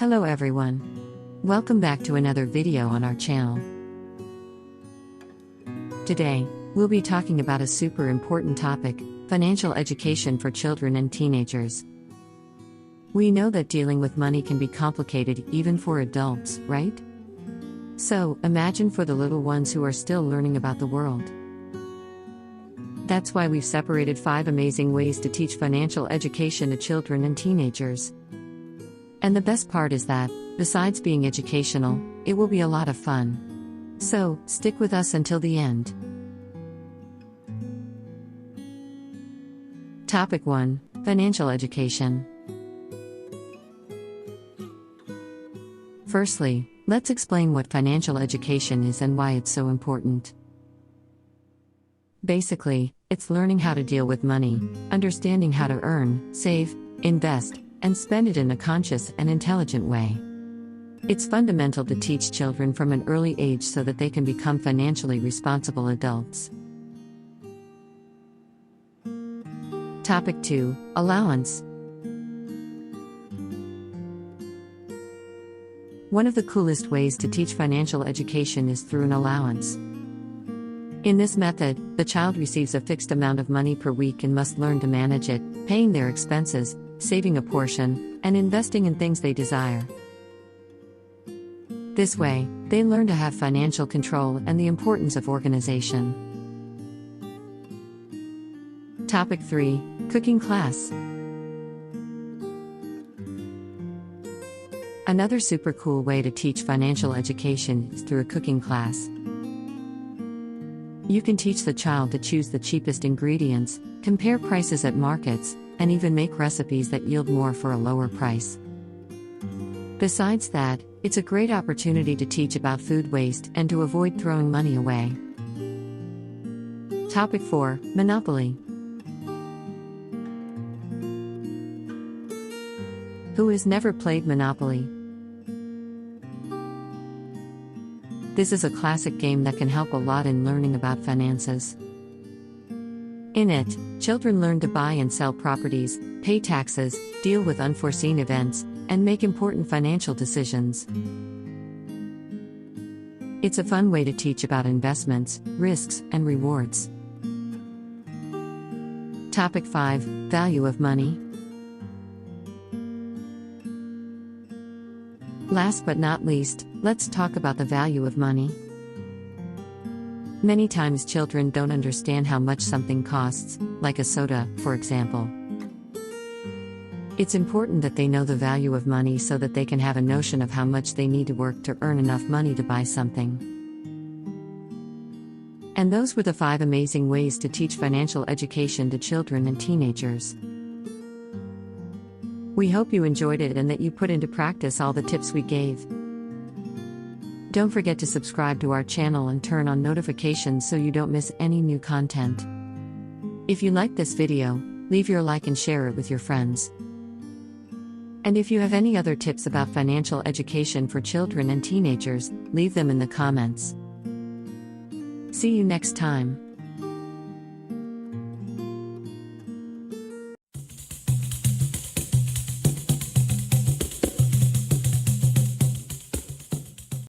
Hello everyone. Welcome back to another video on our channel. Today, we'll be talking about a super important topic, financial education for children and teenagers. We know that dealing with money can be complicated even for adults, right? So, imagine for the little ones who are still learning about the world. That's why we've separated 5 amazing ways to teach financial education to children and teenagers. And the best part is that, besides being educational, it will be a lot of fun. So, stick with us until the end. Topic 1: Financial education. Firstly, let's explain what financial education is and why it's so important. Basically, it's learning how to deal with money, understanding how to earn, save, invest, and spend it in a conscious and intelligent way. It's fundamental to teach children from an early age so that they can become financially responsible adults. Topic 2: Allowance. One of the coolest ways to teach financial education is through an allowance. In this method, the child receives a fixed amount of money per week and must learn to manage it, paying their expenses, saving a portion, and investing in things they desire. This way, they learn to have financial control and the importance of organization. Topic 3: Cooking class. Another super cool way to teach financial education is through a cooking class. You can teach the child to choose the cheapest ingredients, compare prices at markets, and even make recipes that yield more for a lower price. Besides that, it's a great opportunity to teach about food waste and to avoid throwing money away. Topic 4: Monopoly. Who has never played Monopoly? This is a classic game that can help a lot in learning about finances. In it, children learn to buy and sell properties, pay taxes, deal with unforeseen events, and make important financial decisions. It's a fun way to teach about investments, risks, and rewards. Topic 5: Value of money. Last but not least, let's talk about the value of money. Many times children don't understand how much something costs, like a soda, for example. It's important that they know the value of money so that they can have a notion of how much they need to work to earn enough money to buy something. And those were the 5 amazing ways to teach financial education to children and teenagers. We hope you enjoyed it and that you put into practice all the tips we gave. Don't forget to subscribe to our channel and turn on notifications so you don't miss any new content. If you liked this video, leave your like and share it with your friends. And if you have any other tips about financial education for children and teenagers, leave them in the comments. See you next time.